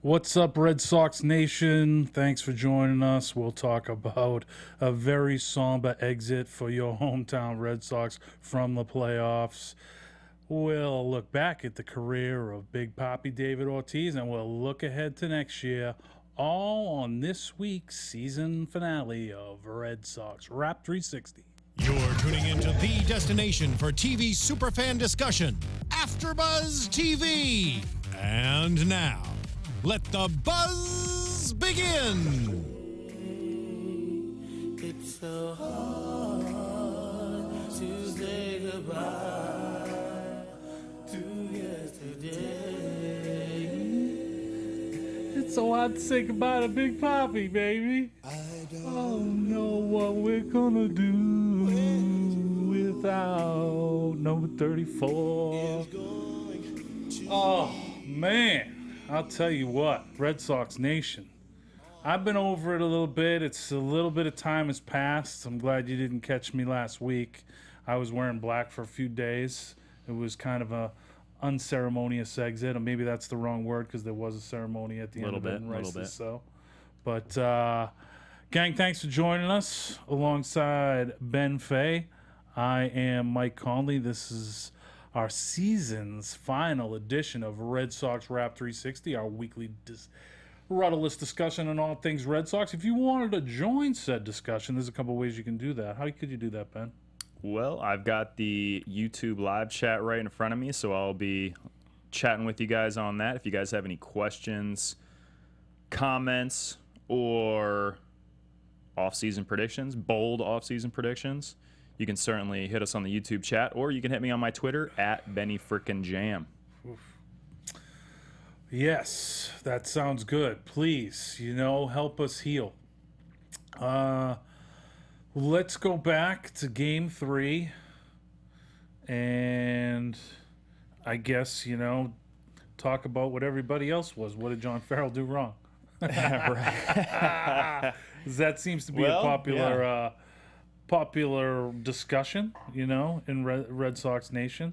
What's up, Red Sox Nation? Thanks for joining us. We'll talk about a very somber exit for your hometown Red Sox from the playoffs. We'll look back at the career of Big Papi David Ortiz, and we'll look ahead to next year, all on this week's season finale of Red Sox Wrap 360. You're tuning into the destination for TV superfan discussion, AfterBuzz TV. And now, let the buzz begin. It's so hard to say goodbye to yesterday. It's so hard to say goodbye to Big Papi, baby. I don't know what we're gonna do without number 34. Oh, man. I'll tell you what, Red Sox Nation. I've been over it a little bit. It's a little bit of time has passed. I'm glad you didn't catch me last week. I was wearing black for a few days. It was kind of a unceremonious exit, or maybe that's the wrong word because there was a ceremony at the end of it. A little bit. So, but gang, thanks for joining us alongside Ben Fay. I am Mike Conley. This is our season's final edition of Red Sox Wrap 360, our weekly rudderless discussion on all things Red Sox. If you wanted to join said discussion, there's a couple ways you can do that. How could you do that, Ben? Well, I've got the YouTube live chat right in front of me, so I'll be chatting with you guys on that. If you guys have any questions, comments, or off-season predictions, bold off-season predictions, you can certainly hit us on the YouTube chat, or you can hit me on my Twitter at BennyFrickinJam. Yes, that sounds good. Please, help us heal. Let's go back to Game 3, and I guess, talk about what everybody else was. What did John Farrell do wrong? That seems to be a popular discussion, in Red Sox Nation.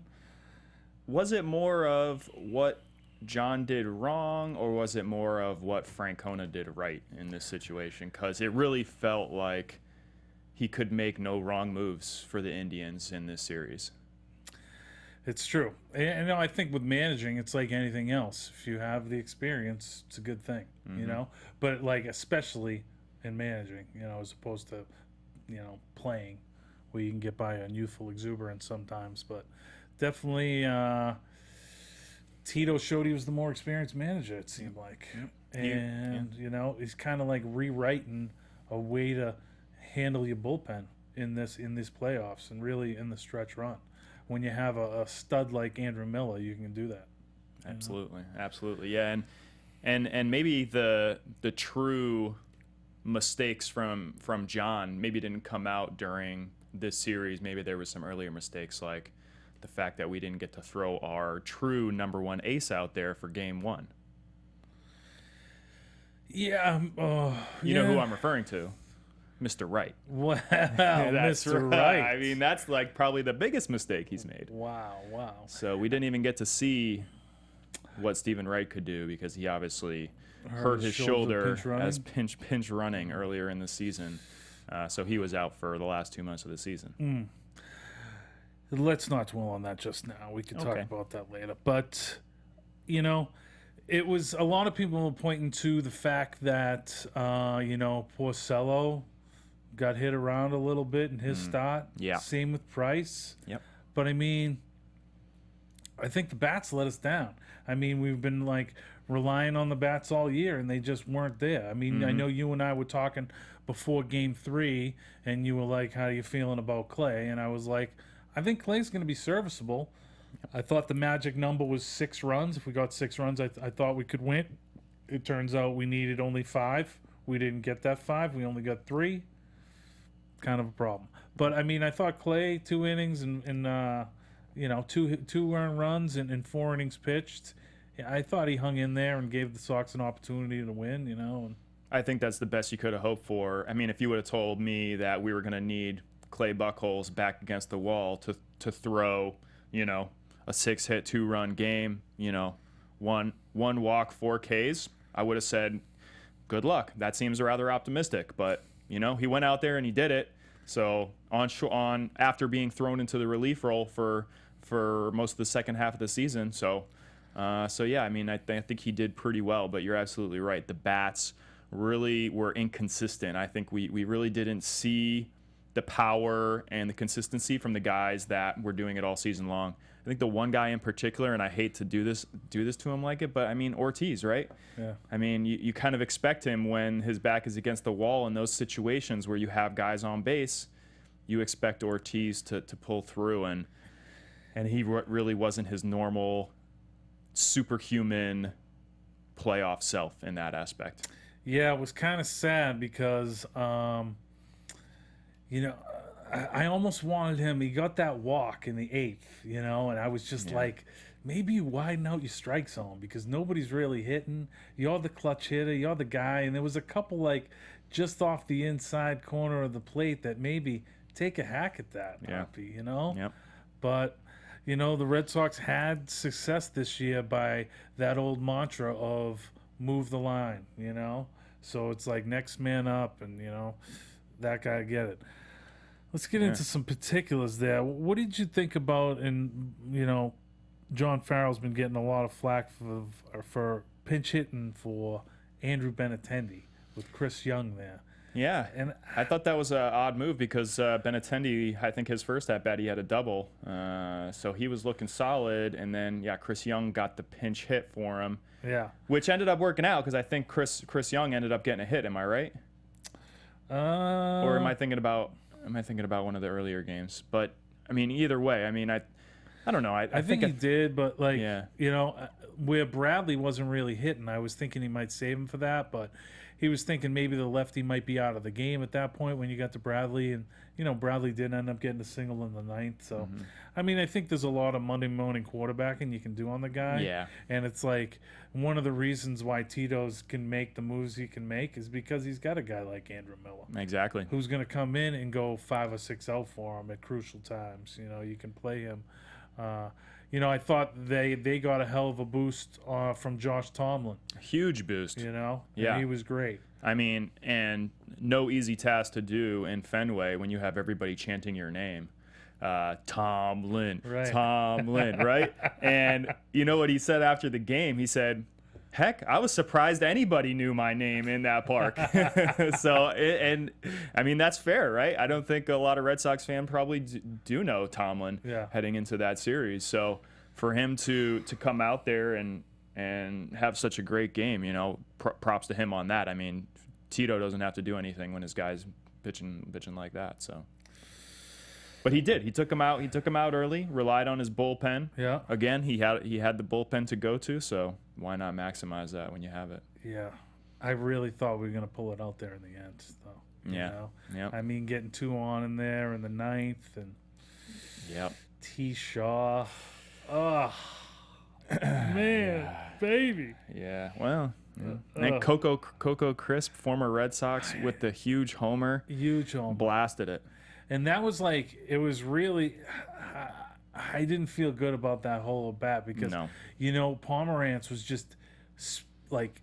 Was it more of what John did wrong, or was it more of what Francona did right in this situation? Because it really felt like he could make no wrong moves for the Indians in this series. It's true. And I think with managing, it's like anything else. If you have the experience, it's a good thing, But, especially in managing, as opposed to playing, where you can get by on youthful exuberance sometimes. But definitely Tito showed he was the more experienced manager, it seemed like. And, he's kind of like rewriting a way to handle your bullpen in this playoffs and really in the stretch run. When you have a stud like Andrew Miller, you can do that. Absolutely. Yeah, and maybe the true mistakes from John maybe didn't come out during this series. Maybe there was some earlier mistakes, like the fact that we didn't get to throw our true number one ace out there for Game 1. Yeah. You know who I'm referring to? Mr. Wright. Wow, That's Mr. right. Wright. I mean, that's probably the biggest mistake he's made. Wow. So we didn't even get to see what Stephen Wright could do, because he obviously hurt his shoulder as pinch running earlier in the season. So he was out for the last 2 months of the season. Let's not dwell on that just now. We can talk about that later. But, it was a lot of people pointing to the fact that, Porcello got hit around a little bit in his start. Yeah. Same with Price. Yep. But, I think the bats let us down. We've been, relying on the bats all year, and they just weren't there. I know you and I were talking before Game 3, and you were like, how are you feeling about Clay? And I was like, I think Clay's going to be serviceable. I thought the magic number was 6 runs. If we got 6 runs, I thought we could win. It turns out we needed only 5. We didn't get that 5. We only got 3. Kind of a problem. But, I thought Clay, 2 innings and 2 earned runs and 4 innings pitched. Yeah, I thought he hung in there and gave the Sox an opportunity to win, And I think that's the best you could have hoped for. If you would have told me that we were going to need Clay Buchholz back against the wall to throw, a 6-hit 2-run game, one walk, 4 Ks, I would have said, good luck. That seems rather optimistic, but he went out there and he did it. So on after being thrown into the relief role for most of the second half of the season. So yeah, I mean, I think he did pretty well, but you're absolutely right. The bats really were inconsistent. I think we really didn't see the power and the consistency from the guys that were doing it all season long. I think the one guy in particular, and I hate to do this to him like it, but I mean, Ortiz, right? Yeah. I mean, you kind of expect him when his back is against the wall in those situations where you have guys on base, you expect Ortiz to pull through, and he really wasn't his normal superhuman playoff self in that aspect. Yeah, it was kind of sad because, I almost wanted him. He got that walk in the 8th, and I was just like, maybe you widen out your strike zone because nobody's really hitting. You're the clutch hitter. You're the guy. And there was a couple, like, just off the inside corner of the plate that maybe take a hack at that, Papi, Yep. But, the Red Sox had success this year by that old mantra of move the line, So it's like next man up and, that guy get it. Let's get into some particulars there. What did you think about, and, John Farrell's been getting a lot of flack for pinch hitting for Andrew Benintendi with Chris Young there. Yeah, And I thought that was an odd move because Benintendi, I think his first at-bat, he had a double. So he was looking solid, and then, Chris Young got the pinch hit for him, yeah. which ended up working out because I think Chris Young ended up getting a hit. Am I right? Or am I thinking about one of the earlier games? But, I mean, either way, I mean, I don't know. I think he did, but, like, Yeah. Where Bradley wasn't really hitting, I was thinking he might save him for that, but he was thinking maybe the lefty might be out of the game at that point when you got to Bradley, and Bradley did end up getting a single in the 9th. So, I mean, I think there's a lot of Monday morning quarterbacking you can do on the guy. Yeah. And it's like one of the reasons why Tito's can make the moves he can make is because he's got a guy like Andrew Miller. Exactly. Who's going to come in and go 5 or 6 out for him at crucial times. You can play him. I thought they got a hell of a boost from Josh Tomlin. Huge boost. And Yeah. he was great. I mean, and no easy task to do in Fenway when you have everybody chanting your name. Tomlin, Right. Tomlin, right? And you know what he said after the game? He said, heck, I was surprised anybody knew my name in that park. And I mean, that's fair, right? I don't think a lot of Red Sox fans probably do know Tomlin heading into that series. So for him to come out there and have such a great game, props to him on that. I mean, Tito doesn't have to do anything when his guy's pitching like that. So, but he did. He took him out. He took him out early. Relied on his bullpen. Yeah. Again, he had the bullpen to go to. So why not maximize that when you have it? Yeah. I really thought we were going to pull it out there in the end, though. Yeah. I mean, getting 2 on in there in the 9th and Yep. T. Shaw. Oh, man, baby. Yeah. Well. Yeah. And Coco Crisp, former Red Sox, with the huge homer. Huge homer. Blasted it. And that was like, it was really, I didn't feel good about that whole bat because, Pomerantz was just like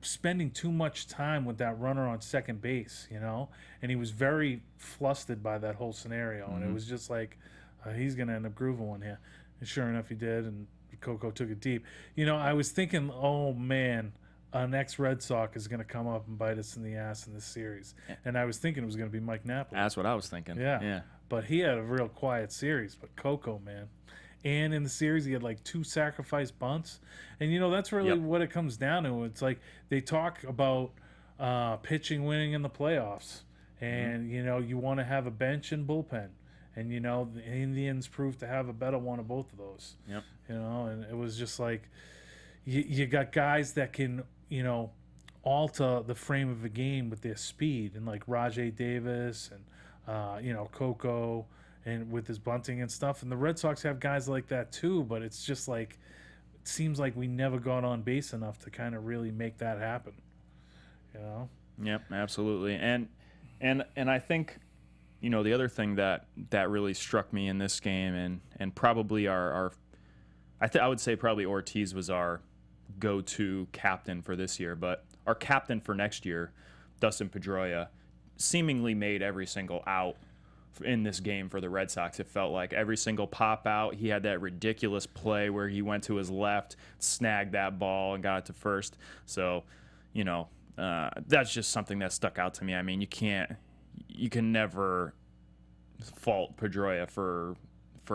spending too much time with that runner on second base, and he was very flustered by that whole scenario. And it was just like, he's going to end up grooving one here. And sure enough, he did. And Coco took it deep. I was thinking, oh man, an ex-Red Sox is going to come up and bite us in the ass in this series. And I was thinking it was going to be Mike Napoli. That's what I was thinking. Yeah. But he had a real quiet series. But Coco, man. And in the series, he had like 2 sacrifice bunts. And, that's really what it comes down to. It's like they talk about pitching winning in the playoffs. And, you want to have a bench and bullpen. And, the Indians proved to have a better one of both of those. Yep. And it was just like you got guys that can, alter the frame of a game with their speed. And like Rajay Davis and, Coco and with his bunting and stuff. And the Red Sox have guys like that too. But it's just like it seems like we never got on base enough to kind of really make that happen. Yep, absolutely. And I think, the other thing that really struck me in this game and probably I would say probably Ortiz was our go-to captain for this year, but our captain for next year, Dustin Pedroia, seemingly made every single out in this game for the Red Sox. It felt like every single pop out. He had that ridiculous play where he went to his left, snagged that ball, and got it to first. So, you know, that's just something that stuck out to me. I mean, you can never fault Pedroia for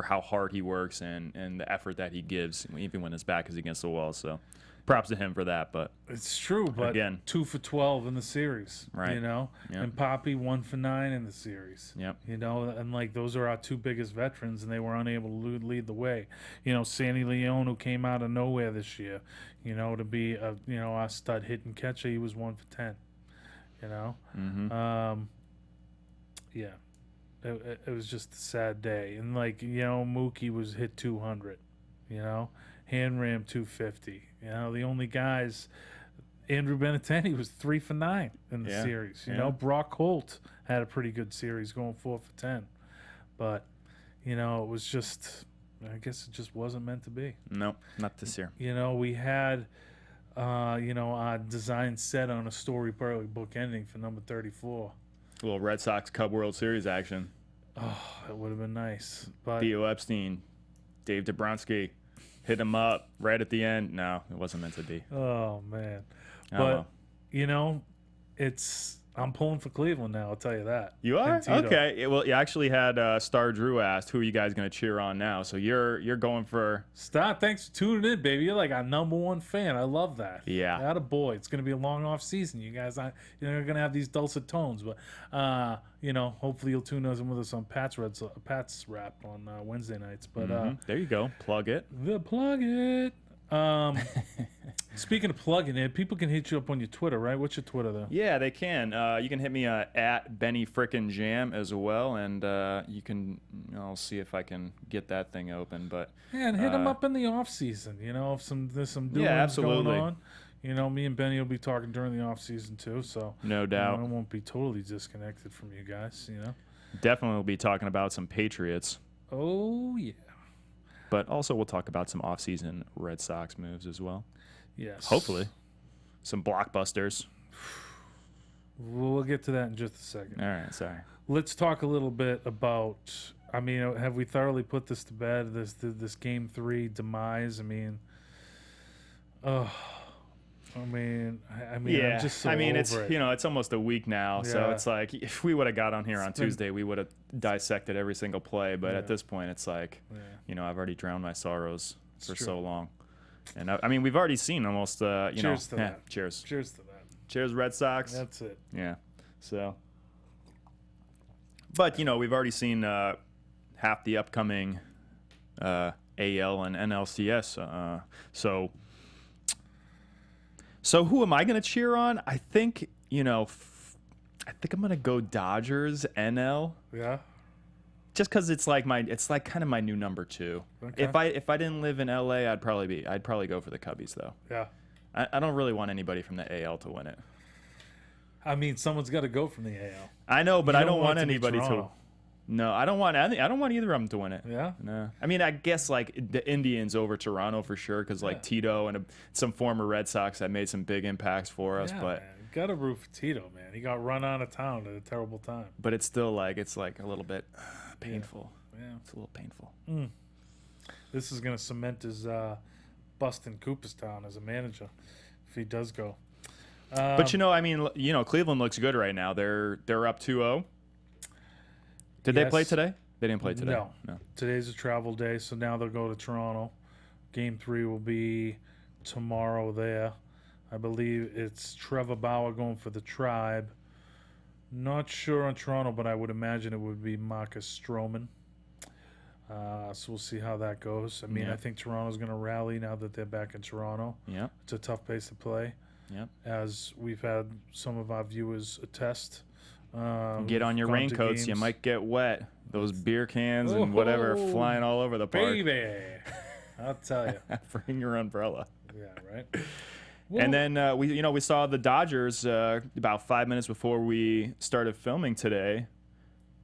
how hard he works and the effort that he gives, even when his back is against the wall. So props to him for that. But it's true, but again, 2 for 12 in the series, right? You know, Yep. and Papi 1 for 9 in the series. Yep. You know, and like those are our 2 biggest veterans, and they were unable to lead the way. You know, Sandy Leone, who came out of nowhere this year, you know, to be a our stud hitting catcher, he was 1 for 10. You know, yeah. It was just a sad day. And, like, you know, Mookie was hit 200, you know. Hanram 250. You know, the only guys, Andrew Benintendi was 3 for 9 in the series. You know, Brock Holt had a pretty good series going 4 for 10. But, you know, it was just, I guess it just wasn't meant to be. No, not this year. You know, we had, our design set on a storybook ending for number 34. A little Red Sox Cub World Series action. Oh, it would have been nice. But Theo Epstein, Dave Dabrowski, hit him up right at the end. No, it wasn't meant to be. oh man. Oh, But well. you know, I'm pulling for Cleveland now, I'll tell you that. You are? And Tito. Okay. Well, you actually had Star Drew asked, who are you guys going to cheer on now? So you're going for... Stop. Thanks for tuning in, baby. You're like our #1 fan. I love that. Yeah. Attaboy. It's going to be a long off season. You guys aren't, you're going to have these dulcet tones. But, you know, hopefully you'll tune in with us on Pat's Wrap on Wednesday nights. But there you go. Plug it. plug it. Speaking of plugging it, people can hit you up on your Twitter, right? What's your Twitter, though? Yeah, they can. You can hit me at Benny Frickin' Jam as well, and you can. I'll see if I can get that thing open. But Yeah, and hit them up in the off season. You know, if there's some doings absolutely. going on. You know, me and Benny will be talking during the off season too. So no doubt, I won't be totally disconnected from you guys. You know, definitely we'll be talking about some Patriots. Oh yeah. But also we'll talk about some off-season Red Sox moves as well. Yes. Hopefully, some blockbusters. We'll get to that in just a second. All right, sorry. Let's talk a little bit about. I mean, have we thoroughly put this to bed? This Game 3 demise. I mean, yeah. I'm just so it's over it. it's almost a week now, so Yeah. it's like if we would have got on here on Tuesday, we would have dissected every single play. But Yeah. at this point, it's like, Yeah. I've already drowned my sorrows for true. so long, and I mean we've already seen almost. Cheers to that. Cheers. Cheers to that. Cheers, Red Sox. That's it. Yeah. So, but we've already seen half the upcoming AL and NLCS. So who am I going to cheer on? I think I think I'm going to go Dodgers NL. Yeah. Just because it's like kind of my new number 2. Okay. If I didn't live in LA, I'd probably go for the Cubbies though. Yeah. I don't really want anybody from the AL to win it. I mean, someone's got to go from the AL. I know, but You I don't want it to be anybody to. Toronto. No, I don't want either of them to win it. Yeah. No. I mean, I guess like the Indians over Toronto for sure, because like Tito and some former Red Sox that made some big impacts for us, Yeah, but man. Got to root for Tito, man. He got run out of town at a terrible time. but it's still like it's like a little bit painful. Yeah. It's a little painful. This is going to cement his Boston Cooperstown as a manager if he does go. But I mean, Cleveland looks good right now. They're up 2-0. Did they play Yes. today? They didn't play today. No. Today's a travel day, so now they'll go to Toronto. Game 3 will be tomorrow there. I believe it's Trevor Bauer going for the Tribe. Not sure on Toronto, but I would imagine it would be Marcus Stroman. So we'll see how that goes. I mean, Yeah. I think Toronto's going to rally now that they're back in Toronto. Yep. It's a tough place to play, Yep. as we've had some of our viewers attest. Get on your gone to raincoats. You games. might get wet. Those beer cans and whatever Oh, flying all over the park. Baby, I'll tell you. Bring your umbrella. Yeah, right. And then we saw the Dodgers about 5 minutes before we started filming today.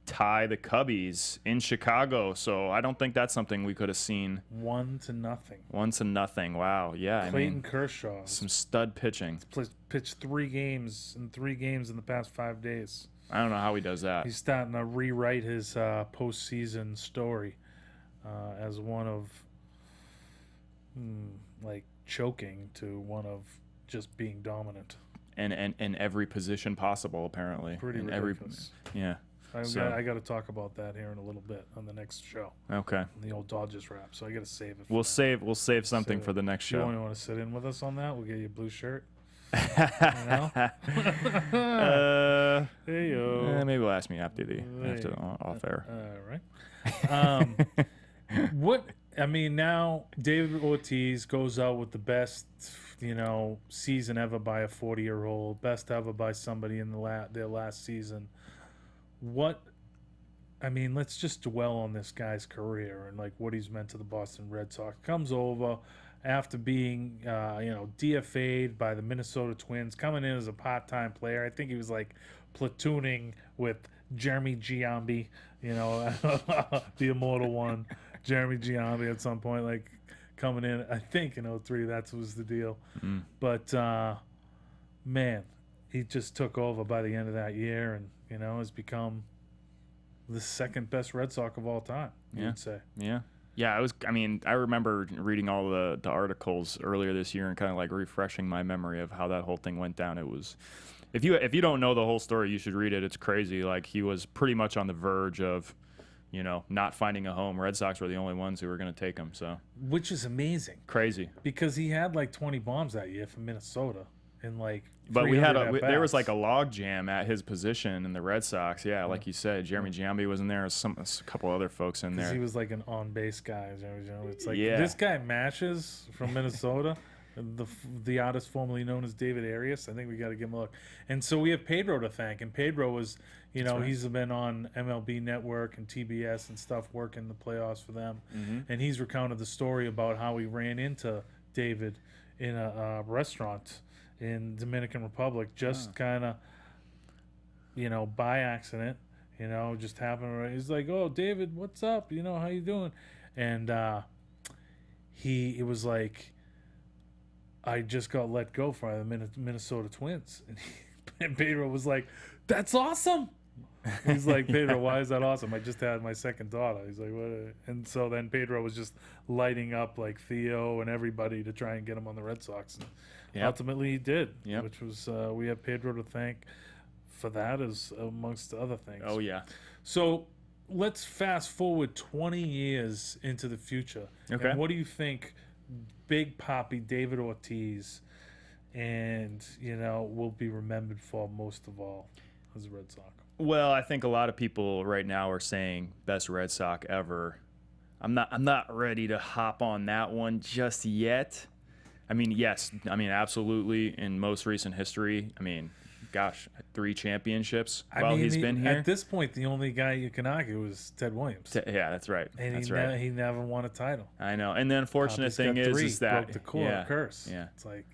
tie the Cubbies in Chicago. So I don't think that's something we could have seen. 1-0. 1-0. Wow. Yeah. Clayton Kershaw. Some stud pitching. Pitched 3 games in the past 5 days. I don't know how he does that. He's starting to rewrite his postseason story as one of like choking to one of just being dominant. And in every position possible, apparently. Pretty in ridiculous. Yeah. I got to talk about that here in a little bit on the next show. Okay. The old Dodgers wrap. So I got to save it. We'll save something for the next show. You want to sit in with us on that? We'll get you a blue shirt. Hey yo. Maybe we'll ask me after off air. All right. What I mean, now David Ortiz goes out with the best, season ever by a 40-year-old, best ever by somebody in their last season. Let's just dwell on this guy's career and like what he's meant to the Boston Red Sox. Comes over after being, DFA'd by the Minnesota Twins, coming in as a part-time player. I think he was like platooning with Jeremy Giambi, the immortal one, Jeremy Giambi at some point, like coming in, I think in 03, that was the deal. Mm-hmm. But, man, he just took over by the end of that year and, has become the second best Red Sox of all time, you'd say. Yeah. Yeah, I remember reading all the articles earlier this year and kind of like refreshing my memory of how that whole thing went down. It was, if you don't know the whole story, you should read it. It's crazy. Like he was pretty much on the verge of, not finding a home. Red Sox were the only ones who were going to take him. So, which is amazing. Crazy. Because he had like 20 bombs that year for Minnesota in like. But there was like a log jam at his position in the Red Sox. Yeah, like you said, Jeremy Giambi was in there. A couple other folks in there. He was like an on-base guy. It's like this guy matches from Minnesota, the artist formerly known as David Arias. I think we got to give him a look. And so we have Pedro to thank. And Pedro was, right. He's been on MLB Network and TBS and stuff working the playoffs for them. Mm-hmm. And he's recounted the story about how he ran into David in a restaurant in Dominican Republic, just kind of, by accident, just happened. He's like, "Oh, David, what's up? How you doing?" And it was like, I just got let go by the Minnesota Twins, and Pedro was like, "That's awesome." He's like, "Pedro, why is that awesome? I just had my second daughter." He's like, "What?" And so then Pedro was just lighting up like Theo and everybody to try and get him on the Red Sox. And ultimately he did, which was we have Pedro to thank for that, as amongst other things. Oh, yeah. So let's fast forward 20 years into the future. Okay. And what do you think Big Papi, David Ortiz, and, will be remembered for most of all as a Red Sox? Well, I think a lot of people right now are saying best Red Sox ever. I'm not ready to hop on that one just yet. Yes. Absolutely. In most recent history, 3 championships while he's been here. At this point, the only guy you can argue is Ted Williams. Yeah, that's right. And he never won a title. I know. And the unfortunate thing is that broke the curse. Yeah. It's like,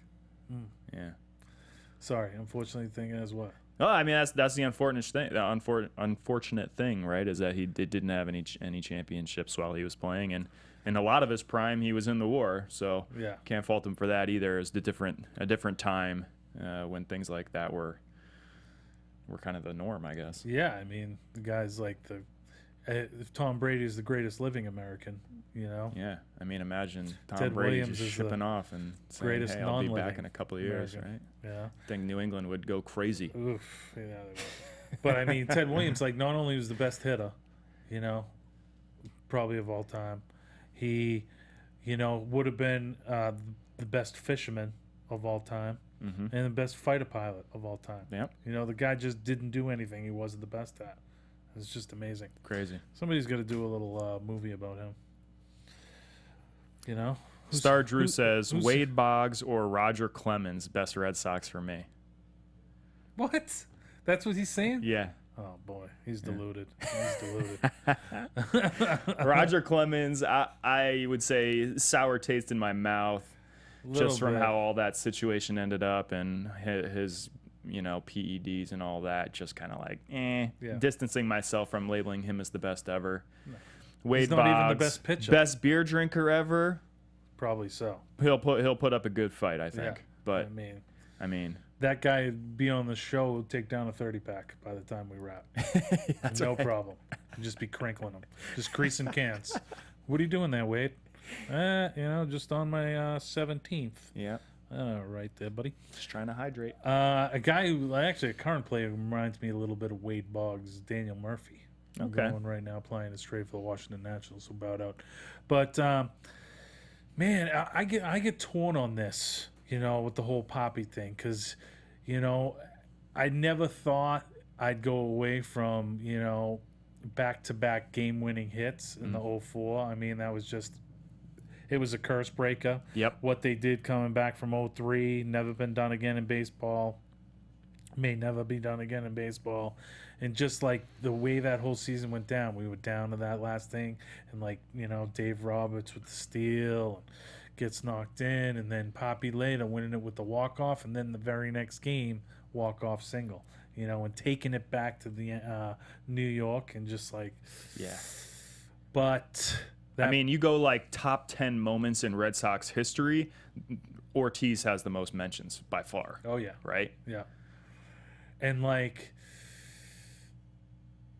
yeah. Sorry. Unfortunate thing is what? Well, that's the unfortunate thing. The unfortunate thing, right, is that he didn't have any championships while he was playing, and in a lot of his prime, he was in the war. So can't fault him for that either. It's a different time when things like that were kind of the norm, I guess. Yeah, the guy's like if Tom Brady is the greatest living American, Yeah, imagine Tom Ted Brady Williams just shipping off and saying, greatest "Hey, I'll be back in a couple of years," American. right? Yeah. I think New England would go crazy. Oof. Yeah, they would. But Ted Williams, like, not only was the best hitter, probably of all time, he, would have been the best fisherman of all time. Mm-hmm. And the best fighter pilot of all time. Yep. The guy just didn't do anything he wasn't the best at. It's just amazing. Crazy. Somebody's got to do a little movie about him. Star Drew says Wade Boggs or Roger Clemens, best Red Sox for me. What? That's what he's saying? Yeah. Oh boy, he's deluded. He's deluded. Roger Clemens, I would say sour taste in my mouth. Just from how all that situation ended up and his PEDs and all that, just kind of like, Yeah. distancing myself from labeling him as the best ever. Wade He's not even the Boggs, best pitcher. best beer drinker ever. Probably so. He'll put up a good fight, I think. Yeah. But I mean, I mean, that guy would be on the show, would take down a 30-pack by the time we wrap. No problem. Just be crinkling them. Just creasing cans. What are you doing there, Wade? Just on my 17th. yeah, Right there, buddy. just trying to hydrate. A guy who, actually, a current player who reminds me a little bit of Wade Boggs, Daniel Murphy. Okay. Going right now, playing it straight for the Washington Nationals, so bowed out. But, man, I get torn on this, with the whole Papi thing, because, I never thought I'd go away from, back-to-back game-winning hits in the 04. I mean, that was just, it was a curse breaker. Yep. What they did coming back from 03, never been done again in baseball. May never be done again in baseball. And just like the way that whole season went down, we were down to that last thing. And Dave Roberts with the steal and gets knocked in. And then Papi later winning it with the walk-off. And then the very next game, walk-off single. And taking it back to the New York and just like... Yeah. But... you go like top 10 moments in Red Sox history, Ortiz has the most mentions by far. Oh, yeah. Right? Yeah. And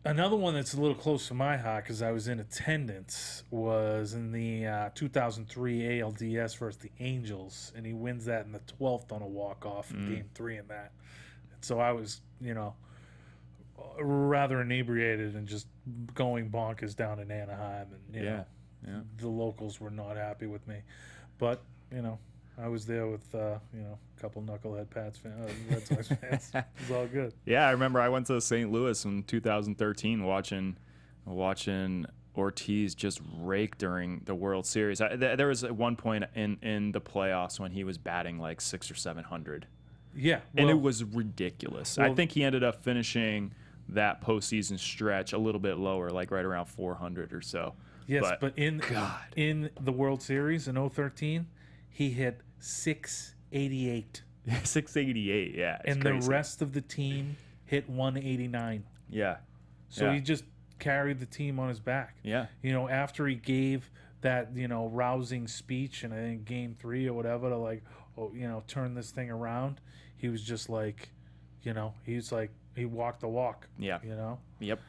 another one that's a little close to my heart because I was in attendance was in the 2003 ALDS versus the Angels, and he wins that in the 12th on a walk-off in Game 3 in that. And so I was, rather inebriated and just going bonkers down in Anaheim, and you know, the locals were not happy with me, but I was there with a couple knucklehead Red Sox fans. It was all good. Yeah, I remember I went to St. Louis in 2013 watching Ortiz just rake during the World Series. There was at one point in the playoffs when he was batting like 600 or 700. Yeah, and it was ridiculous. I think he ended up finishing that postseason stretch a little bit lower, like right around 400 or so. Yes, but in the World Series in 2013, he hit 688. 688, yeah. And crazy. the rest of the team hit 189. Yeah. So he just carried the team on his back. Yeah. After he gave that, rousing speech in, I think, Game 3 or whatever to, turn this thing around, he was just like, he walked the walk. Yeah. Yep.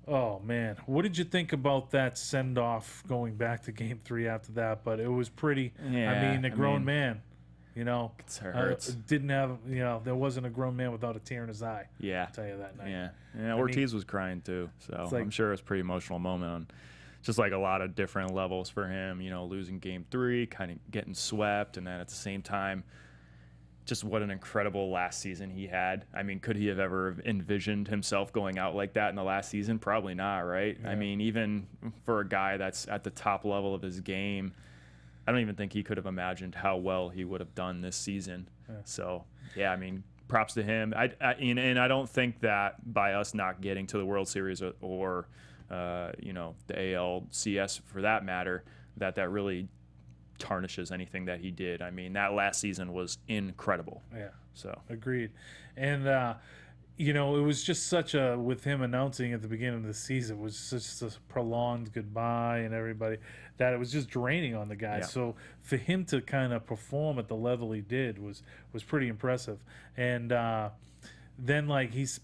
Oh, man. What did you think about that send-off going back to Game 3 after that? But it was pretty... Yeah, a grown man, It hurts. didn't have... there wasn't a grown man without a tear in his eye. Yeah. I'll tell you that night. Yeah. Ortiz was crying, too. So like, I'm sure it was a pretty emotional moment on just like a lot of different levels for him. Losing Game 3, kind of getting swept, and then at the same time... Just what an incredible last season he had. Could he have ever envisioned himself going out like that in the last season? Probably not, right? Yeah. Even for a guy that's at the top level of his game, I don't even think he could have imagined how well he would have done this season. Yeah. So, props to him. And I don't think that by us not getting to the World Series or the ALCS for that matter, that really tarnishes anything that he did. That last season was incredible. Yeah. So agreed. And it was just such a, with him announcing at the beginning of the season, was such a prolonged goodbye and everybody, that it was just draining on the guy. Yeah. So for him to kind of perform at the level he did was pretty impressive. And then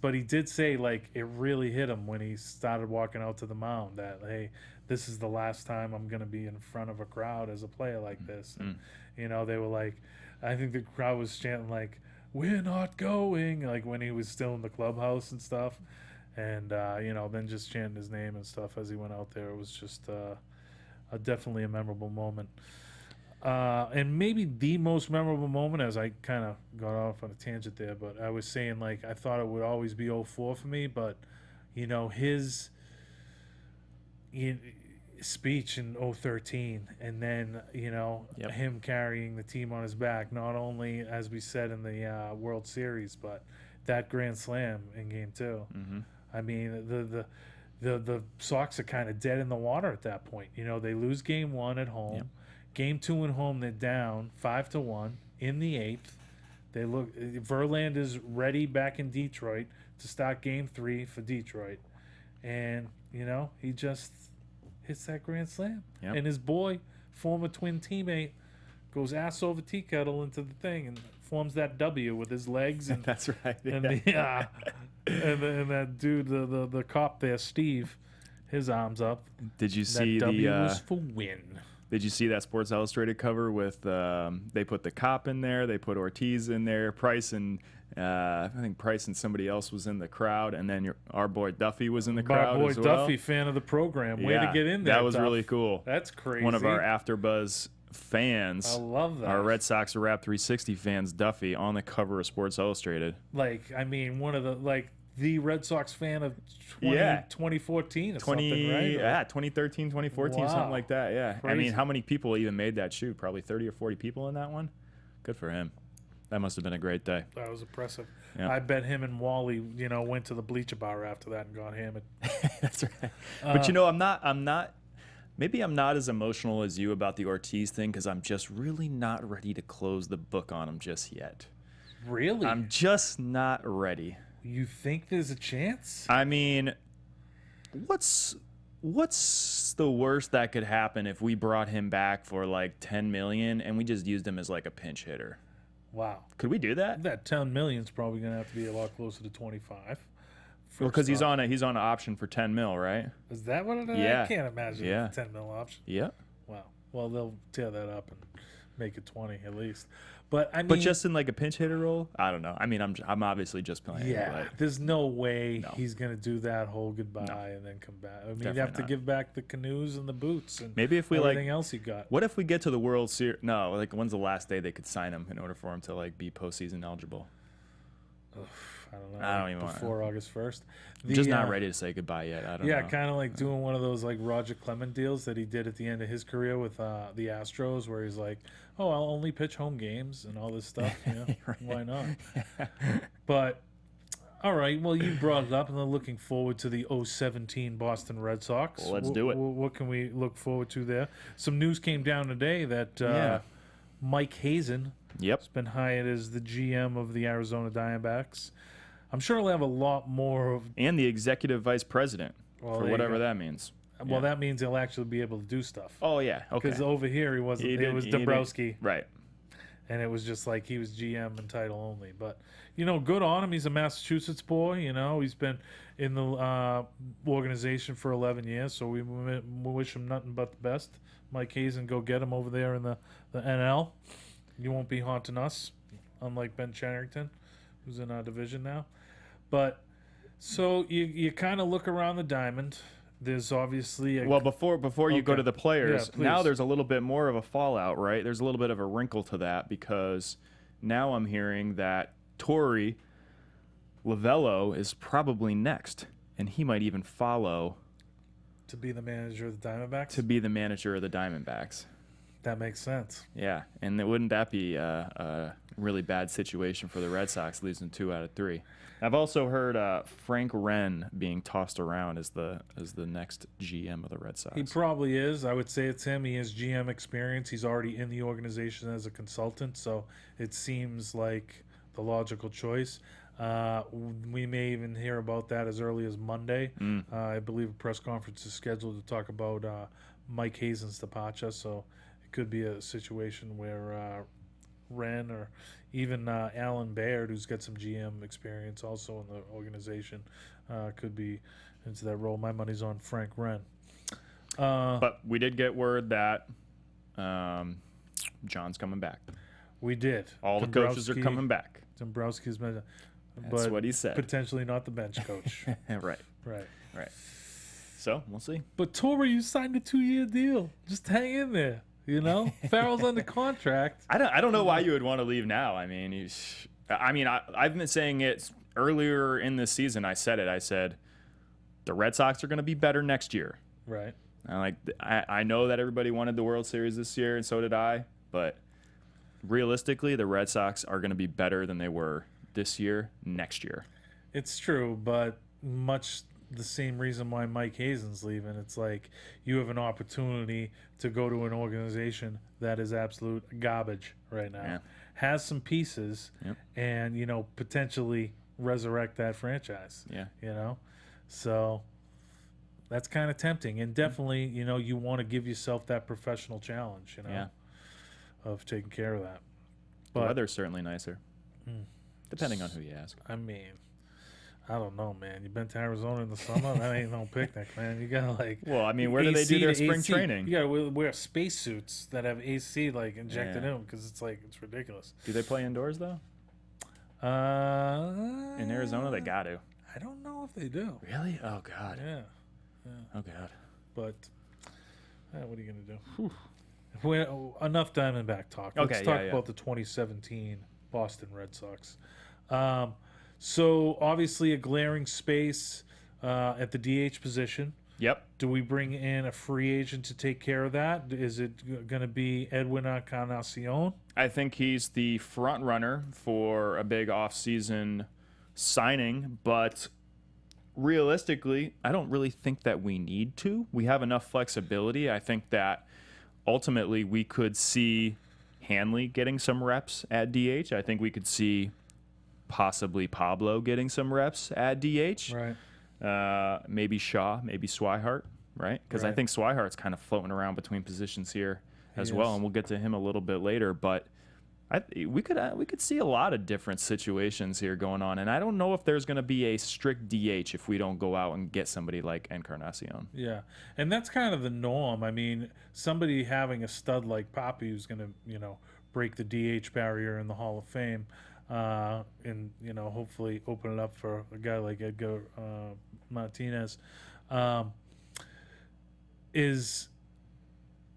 but he did say it really hit him when he started walking out to the mound that, hey, this is the last time I'm going to be in front of a crowd as a player like this. And, they were I think the crowd was chanting we're not going, when he was still in the clubhouse and stuff. And, then just chanting his name and stuff as he went out there. It was just definitely a memorable moment. And maybe the most memorable moment, as I kind of got off on a tangent there, but I was saying I thought it would always be 04 for me, but his speech in 2013, and then him carrying the team on his back, not only as we said in the World Series, but that grand slam in Game 2. The Sox are kind of dead in the water at that point. They lose Game 1 at home. Game 2 at home, they're down 5-1 in the 8th. They look. Verlander's ready back in Detroit to start Game 3 for Detroit, and he just hits that grand slam. Yep. And his boy, former Twin teammate, goes ass over tea kettle into the thing and forms that W with his legs. And That's right. and yeah. and that dude, the cop there, Steve, his arms up. Did you That see W the? was for win. Did you see that Sports Illustrated cover with? They put the cop in there. They put Ortiz in there. Price and I think Price and somebody else was in the crowd, and then our boy Duffy was in the crowd Our boy as well. Duffy, fan of the program. Way to Yeah, get in there. That was Duff. really cool. That's crazy. One of our AfterBuzz fans. I love that. Our Red Sox Wrap 360 fans, Duffy, on the cover of Sports Illustrated. One of the Red Sox fan of 2014 or something, right? Yeah, 2013, 2014, something Wow. like that. Yeah. I Crazy. mean, how many people even made that shoot? Probably 30 or 40 people in that one. Good for him. That must have been a great day. That was impressive. Yeah. I bet him and Wally, went to the bleacher bar after that and got hammered. That's right. But I'm not. Maybe I'm not as emotional as you about the Ortiz thing because I'm just really not ready to close the book on him just yet. Really? I'm just not ready. You think there's a chance? I mean, what's the worst that could happen if we brought him back for like 10 million and we just used him as like a pinch hitter? Wow. Could we do that? That 10 million's probably going to have to be a lot closer to 25. Well, because he's First off. on an option for 10 mil, right? Is that what it is? Yeah. I can't imagine Yeah. a 10 mil option. Yeah. Wow. Well, they'll tear that up and make it 20 at least. But I mean, But just in like a pinch hitter role, I don't know. I mean, I'm obviously just playing. yeah, But there's no way No. he's gonna do that whole goodbye No. and then come back. I mean, you'd Definitely have to not. give back the canoes and the boots and maybe if we everything else you got. what if we get to the World Series? No, like when's the last day they could sign him in order for him to like be postseason eligible? I don't know. I don't even wanna- before August 1st. I'm just not ready to say goodbye yet. I don't know. Yeah, kind of like doing one of those like Roger Clemens deals that he did at the end of his career with the Astros, where he's like, "Oh, I'll only pitch home games and all this stuff." Right. Why not? But all right, well, you brought it up, and they're looking forward to the 017 Boston Red Sox. Well, let's do it. What can we look forward to there? Some news came down today that Yeah. Mike Hazen Yep. has been hired as the GM of the Arizona Diamondbacks. I'm sure he'll have a lot more of. And the executive vice president Well, for there you whatever go. that means. Well, that means he'll actually be able to do stuff. Oh yeah. Okay. Because over here he wasn't. It was Dombrowski, Right. and it was just like he was GM and title only. But good on him. He's a Massachusetts boy. He's been in the organization for 11 years, so we wish him nothing but the best. Mike Hazen, go get him over there in the NL. You won't be haunting us, unlike Ben Cherington, who's in our division now. But so you kind of look around the diamond. There's obviously Well, before you go Okay. to the players, Yeah, now please. there's a little bit more of a fallout, right? There's a little bit of a wrinkle to that because now I'm hearing that Torey Lavello is probably next, and he might even follow to be the manager of the Diamondbacks. to be the manager of the Diamondbacks. That makes sense. Yeah, and wouldn't that be a really bad situation for the Red Sox, losing 2 out of 3? I've also heard Frank Wren being tossed around as the next GM of the Red Sox. He probably is. I would say it's him. He has GM experience. He's already in the organization as a consultant, so it seems like the logical choice. We may even hear about that as early as Monday. I believe a press conference is scheduled to talk about Mike Hazen's departure, so it could be a situation where Wren or even Alan Baird, who's got some GM experience also in the organization, could be into that role. My money's on Frank Wren. But we did get word that John's coming back. We did. All the coaches are Dombrowski- coming back. Dombrowski's been, That's but what he said. potentially not the bench coach. Right. Right. So we'll see. But Torrey, you signed a 2-year deal. Just hang in there. Farrell's under contract. I don't know why you would want to leave now. I mean, I've been saying it earlier in this season. I said the Red Sox are going to be better next year. Right. I know that everybody wanted the World Series this year, and so did I. But realistically, the Red Sox are going to be better than they were this year, next year. It's true, but much the same reason why Mike Hazen's leaving. It's like you have an opportunity to go to an organization that is absolute garbage right now. Yeah. Has some pieces, Yep. and potentially resurrect that franchise. Yeah. So that's kind of tempting, and definitely you want to give yourself that professional challenge. Yeah. Of taking care of that. The But weather's certainly nicer, depending on who you ask. I mean, I don't know, man. You've been to Arizona in the summer? That ain't no picnic, man. You gotta Well, I mean, where do they do their to spring AC. training? You gotta wear spacesuits that have AC injected Yeah. in them because it's ridiculous. Do they play indoors though? In In Arizona, they got to. I don't know if they do. Really? Oh God. Yeah, Oh God. but what are you gonna do? Enough Diamondback talk. Okay, Let's talk yeah. about the 2017 Boston Red Sox. So obviously a glaring space at the DH position. Yep. Do we bring in a free agent to take care of that? Is it going to be Edwin Encarnacion? I think he's the front runner for a big offseason signing, but realistically, I don't really think that we need to. We have enough flexibility. I think that ultimately we could see Hanley getting some reps at DH. I think we could see possibly Pablo getting some reps at DH. Right. Maybe Shaw, maybe Swihart, right? Because I Right. think Swihart's kind of floating around between positions here as well, is. and we'll get to him a little bit later. But we could see a lot of different situations here going on, and I don't know if there's going to be a strict DH if we don't go out and get somebody like Encarnacion. Yeah, and that's kind of the norm. I mean, somebody having a stud like Papi who's going to, break the DH barrier in the Hall of Fame, and hopefully open it up for a guy like Edgar Martinez, is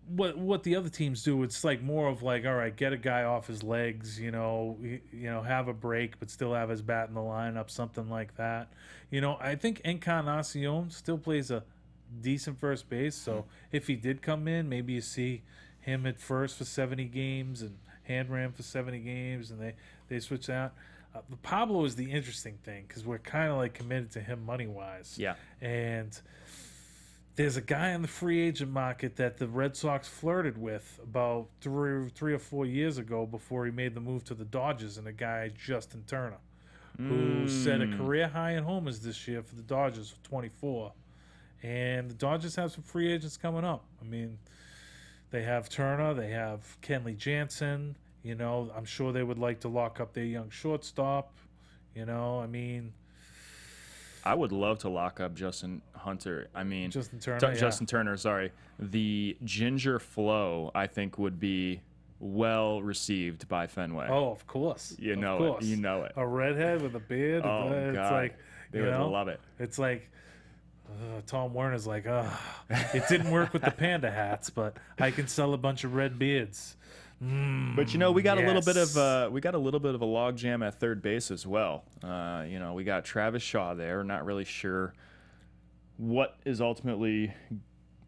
what the other teams do. It's like more of like, all right, get a guy off his legs, have a break, but still have his bat in the lineup, something like that. I think Encarnacion still plays a decent first base. So if he did come in, maybe you see him at first for 70 games and Handram for 70 games, and they switch out. Pablo is the interesting thing because we're kind of like committed to him money wise. Yeah. And there's a guy on the free agent market that the Red Sox flirted with about three or 4 years ago before he made the move to the Dodgers, and a guy, Justin Turner, who set a career high in homers this year for the Dodgers for 24. And the Dodgers have some free agents coming up. I mean, they have Turner, they have Kenley Jansen. I'm sure they would like to lock up their young shortstop. I mean, I would love to lock up Justin Hunter. I mean, Justin Turner. Yeah. Justin Turner, sorry. The ginger flow, I think, would be well received by Fenway. Oh, of course. You know of course. it. You know it. A redhead with a beard. Oh, it's God. like, They would love it. It's like Tom Werner's like, it didn't work with the panda hats, but I can sell a bunch of red beards. But we got a little bit yes. of a log jam at third base as well. We got Travis Shaw there. Not really sure what is ultimately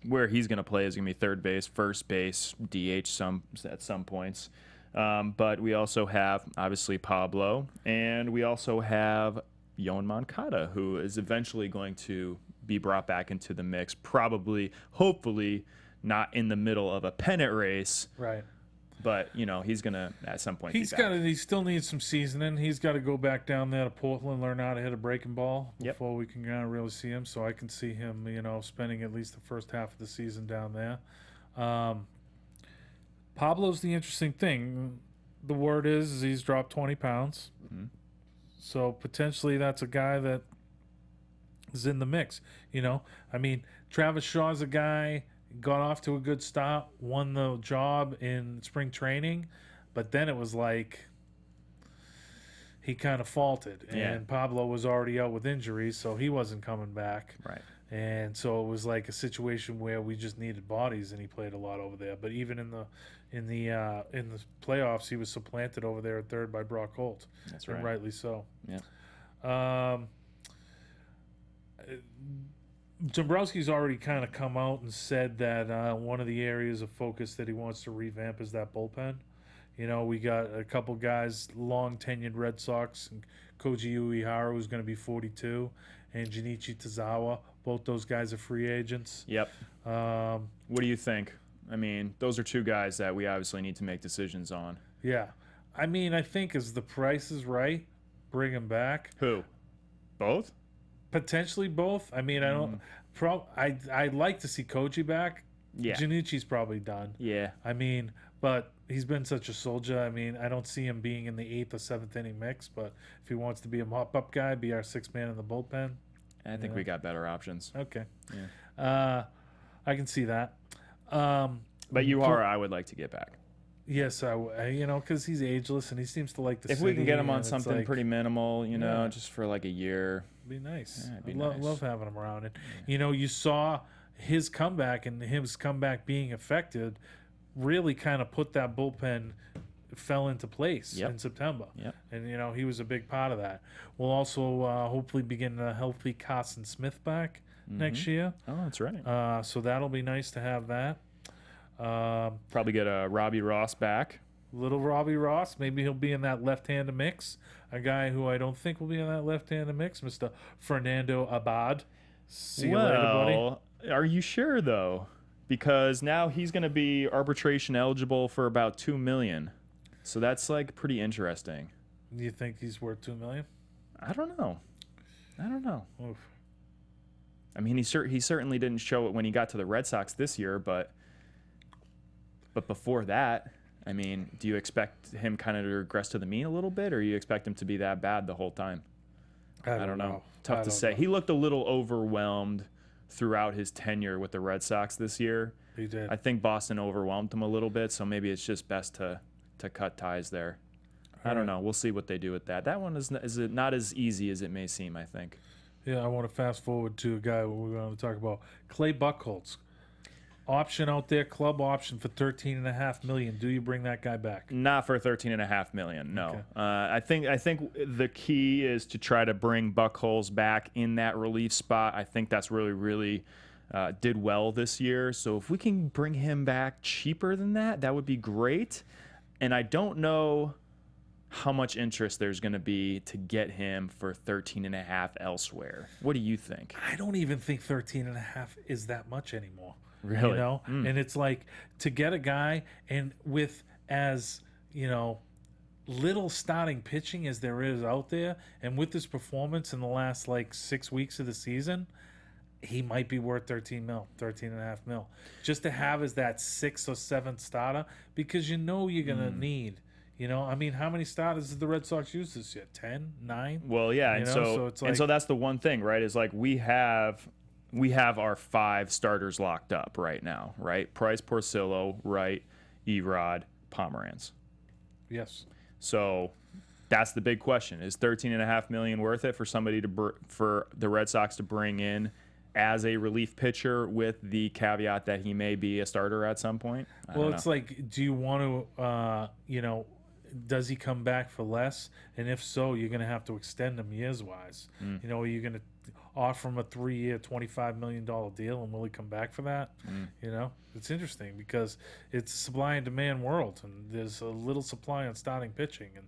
where he's going to play. Is going to be third base, first base, DH at some points. But we also have obviously Pablo, and we also have Yoan Moncada, who is eventually going to be brought back into the mix. Probably, hopefully, not in the middle of a pennant race. Right. But he's gonna at some point. He still needs some seasoning. He's got to go back down there to Portland, learn how to hit a breaking ball before we can really see him. So I can see him, spending at least the first half of the season down there. Pablo's the interesting thing. The word is he's dropped 20 pounds. Mm-hmm. So potentially that's a guy that is in the mix. I mean, Travis Shaw's a guy. Got off to a good start, won the job in spring training, but then it was like he kind of faltered, and Pablo was already out with injuries, so he wasn't coming back. Right. And so it was like a situation where we just needed bodies, and he played a lot over there. But even in the playoffs, he was supplanted over there at third by Brock Holt. That's and right. rightly so. Yeah. Dombrowski's already kind of come out and said that one of the areas of focus that he wants to revamp is that bullpen. We got a couple guys, long tenured Red Sox, and Koji Uehara, who's going to be 42, and Junichi Tazawa. Both those guys are free agents. Yep. What do you think? I mean, those are two guys that we obviously need to make decisions on. Yeah. I mean, I think as the price is right, bring them back. Who? Both? Potentially both. I mean, I don't. I'd like to see Koji back. Yeah. Junichi's probably done. Yeah. I mean, but he's been such a soldier. I mean, I don't see him being in the 8th or 7th inning mix. But if he wants to be a mop-up guy, be our 6th man in the bullpen. I think we got better options. Okay. Yeah. I can see that. But I would like to get back. Yes, because he's ageless and he seems to like the If city. we can get him on and it's something like, pretty minimal, just for like a year. be nice. Yeah, it'd be I nice. love having him around. And you saw his comeback, and his comeback being affected really kind of put that bullpen fell into place in September. Yep. And he was a big part of that. We'll also hopefully begin a healthy Carson Smith back next year. Oh, that's right. So that'll be nice to have that. Probably get a Robbie Ross back. Little Robbie Ross, maybe he'll be in that left-handed mix. A guy who I don't think will be in that left-handed mix, Mr. Fernando Abad. See you later, buddy. Are you sure though? Because now he's going to be arbitration eligible for about $2 million. So that's like pretty interesting. Do you think he's worth $2 million? I don't know. Oof. I mean, he certainly didn't show it when he got to the Red Sox this year, but before that, I mean, do you expect him kind of to regress to the mean a little bit, or you expect him to be that bad the whole time? I don't know. Tough to say. He looked a little overwhelmed throughout his tenure with the Red Sox this year. He did. I think Boston overwhelmed him a little bit, so maybe it's just best to cut ties there. I don't know. We'll see what they do with that. That one is not as easy as it may seem, I think. Yeah, I want to fast forward to a guy we're going to talk about. Clay Buchholz. Option out there, club option for $13.5 million. Do you bring that guy back? Not for $13.5 million. No. Okay. I think the key is to try to bring Buchholz back in that relief spot. I think that's really did well this year. So if we can bring him back cheaper than that, that would be great. And I don't know how much interest there's going to be to get him for $13.5 elsewhere. What do you think? I don't even think $13.5 is that much anymore. Really? And it's like to get a guy and with as, little starting pitching as there is out there, and with his performance in the last 6 weeks of the season, he might be worth $13.5 mil. Just to have as that 6th or 7th starter, because you're gonna need. I mean, how many starters did the Red Sox use this year? 10, 9? Well, yeah, and so it's like, so that's the one thing, right? Is like we have our 5 starters locked up right now, right? Price, Porcello, Wright, Erod, Pomeranz. Yes. So that's the big question: is $13.5 million worth it for somebody for the Red Sox to bring in as a relief pitcher with the caveat that he may be a starter at some point? Well, it's like, do you want to, does he come back for less? And if so, you're going to have to extend him years-wise. Are you going to offer him a 3-year, $25 million deal, and will he come back for that? It's interesting because it's a supply and demand world, and there's a little supply on starting pitching. And,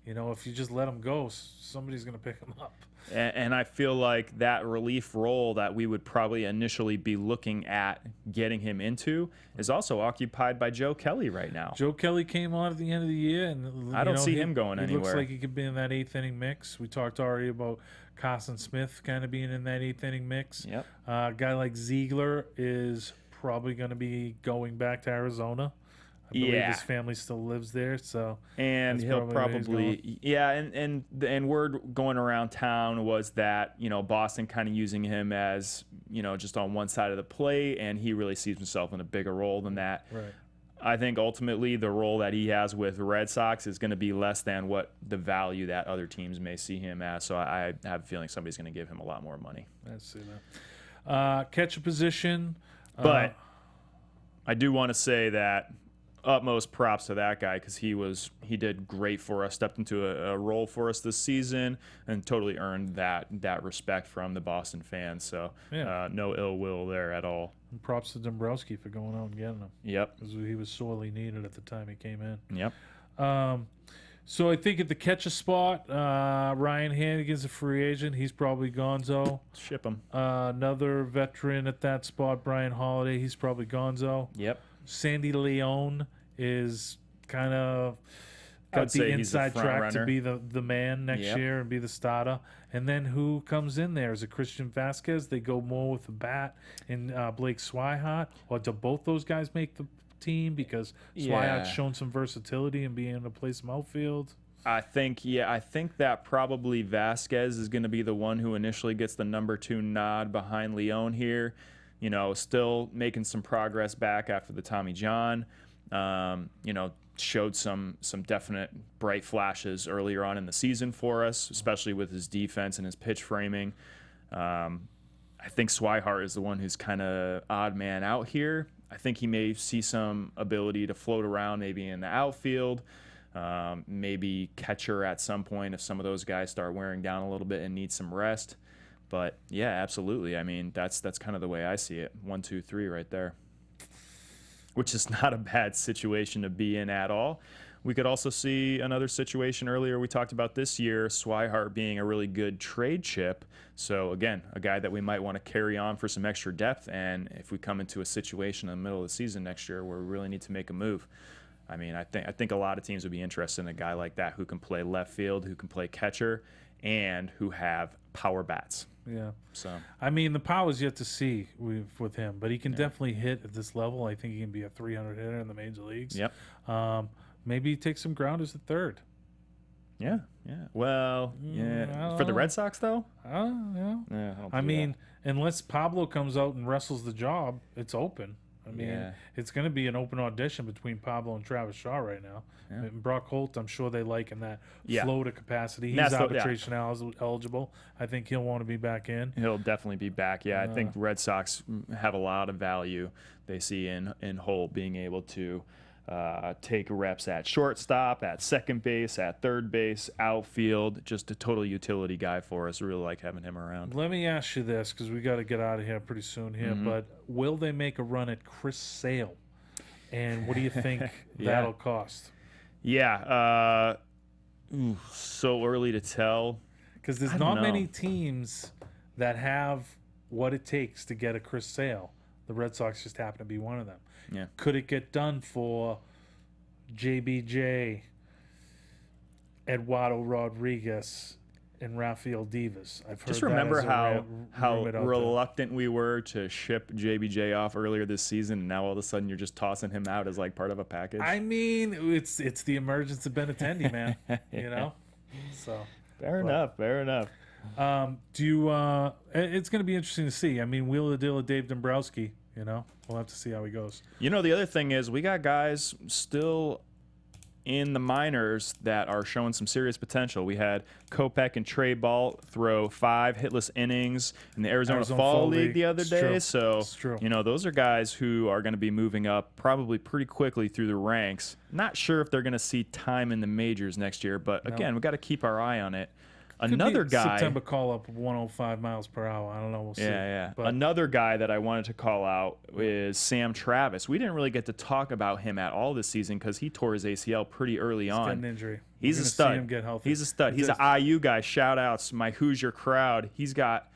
if you just let him go, somebody's going to pick him up. And I feel like that relief role that we would probably initially be looking at getting him into is also occupied by Joe Kelly right now. Joe Kelly came on at the end of the year, and I don't see him going anywhere. He looks like he could be in that 8th inning mix. We talked already about Carson Smith kind of being in that 8th inning mix. Yep. A guy like Ziegler is probably going to be going back to Arizona. I believe his family still lives there, so and he'll probably and word going around town was that Boston kind of using him as just on one side of the plate, and he really sees himself in a bigger role than that. Right. I think ultimately the role that he has with the Red Sox is going to be less than what the value that other teams may see him as. So I have a feeling somebody's going to give him a lot more money. I see that. Catcher position, but I do want to say that utmost props to that guy because he did great for us, stepped into a role for us this season, and totally earned that respect from the Boston fans. So no ill will there at all. And props to Dombrowski for going out and getting him. Yep. Because he was sorely needed at the time he came in. Yep. So I think at the catcher spot, Ryan Hannigan's a free agent. He's probably gonzo. Ship him. Another veteran at that spot, Brian Holiday. He's probably gonzo. Yep. Sandy Leone is kind of I would got the say he's the inside front track to runner. be the man next Yep. year and be the starter. And then who comes in there? Is it Christian Vasquez? They go more with the bat and Blake Swihart? Or do both those guys make the team? Because Swihart's shown some versatility and being able to play some outfield. I think that probably Vasquez is going to be the one who initially gets the number 2 nod behind Leone here. You know, still making some progress back after the Tommy John. You know, showed some definite bright flashes earlier on in the season for us, especially with his defense and his pitch framing. I think Swihart is the one who's kind of odd man out here. I think he may see some ability to float around maybe in the outfield, maybe catcher at some point if some of those guys start wearing down a little bit and need some rest. But yeah, absolutely. I mean, that's kind of the way I see it. 1, 2, 3 right there, which is not a bad situation to be in at all. We could also see another situation earlier we talked about this year, Swihart being a really good trade chip. So again, a guy that we might want to carry on for some extra depth. And if we come into a situation in the middle of the season next year where we really need to make a move, I mean, I think a lot of teams would be interested in a guy like that who can play left field, who can play catcher, and who have power bats. Yeah. So I mean, the power's yet to see with him, but he can definitely hit at this level. I think he can be a 300 hitter in the major leagues. Yep. Maybe take some grounders at third. Yeah. Well, yeah. For the Red Sox though? Yeah. Yeah. I mean, unless Pablo comes out and wrestles the job, it's open. I mean, it's going to be an open audition between Pablo and Travis Shaw right now. Yeah. And Brock Holt, I'm sure they like in that Yeah. floater capacity. He's That's arbitration eligible. I think he'll want to be back in. He'll definitely be back. Yeah, I think Red Sox have a lot of value they see in Holt being able to take reps at shortstop, at second base, at third base, outfield. Just a total utility guy for us. Really like having him around. Let me ask you this, because we got to get out of here pretty soon here, but will they make a run at Chris Sale? And what do you think that'll cost? Yeah, so early to tell. Because there's I don't not know. many teams that have what it takes to get a Chris Sale. The Red Sox just happen to be one of them. Yeah. Could it get done for JBJ, Eduardo Rodriguez, and Rafael Devers? I've heard Just that remember as a how rumored out there. reluctant we were to ship JBJ off earlier this season, and now all of a sudden you're just tossing him out as like part of a package. I mean, it's the emergence of Benintendi, man. You know, so Fair enough. do you? It's going to be interesting to see. I mean, wheel the deal of Dave Dombrowski. You know, we'll have to see how he goes. You know, the other thing is we got guys still in the minors that are showing some serious potential. We had Kopech and Trey Ball throw 5 hitless innings in the Arizona Fall League the other It's day. true. So, It's true. you know, those are guys who are going to be moving up probably pretty quickly through the ranks. Not sure if they're going to see time in the majors next year, but again, we got to keep our eye on it. Another Could be guy. September call up 105 miles per hour. I don't know. We'll see. Yeah. But Another guy that I wanted to call out is Sam Travis. We didn't really get to talk about him at all this season because he tore his ACL pretty early got on. an injury. He's We're a gonna stud. See him get healthy. He's a stud. He's an IU guy. Shout outs, my Hoosier crowd. He's got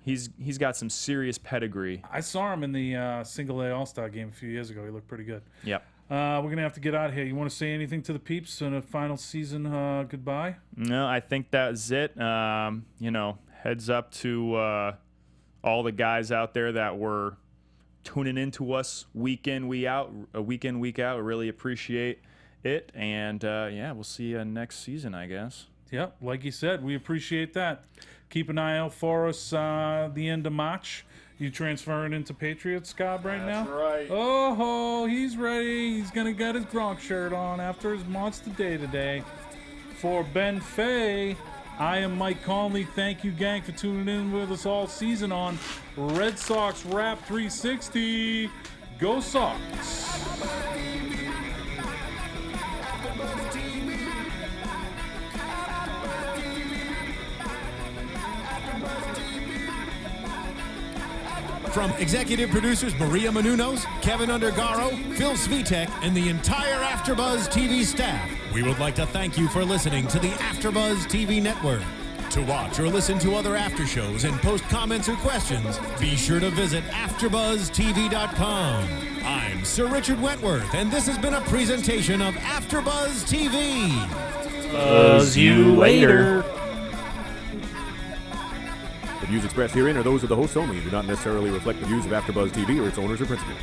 some serious pedigree. I saw him in the Single A All-Star game a few years ago. He looked pretty good. Yep. We're going to have to get out of here. You want to say anything to the peeps in a final season goodbye? No, I think that's it. You know, heads up to all the guys out there that were tuning into us week in, week out. I really appreciate it. And, we'll see you next season, I guess. Yep, like you said, we appreciate that. Keep an eye out for us the end of March. You transferring into Patriots, Scott, right now? That's right. Oh, he's ready. He's going to get his Gronk shirt on after his Monster Day today. For Ben Fay, I am Mike Conley. Thank you, gang, for tuning in with us all season on Red Sox Wrap 360. Go Sox! From executive producers Maria Menounos, Kevin Undergaro, Phil Svitek, and the entire AfterBuzz TV staff, We would like to thank you for listening to the AfterBuzz TV network. To watch or listen to other after shows and post comments or questions, be sure to visit AfterBuzzTV.com. I'm Sir Richard Wentworth, and this has been a presentation of AfterBuzz TV. Buzz you later. The views expressed herein are those of the hosts only and do not necessarily reflect the views of AfterBuzz TV or its owners or principals.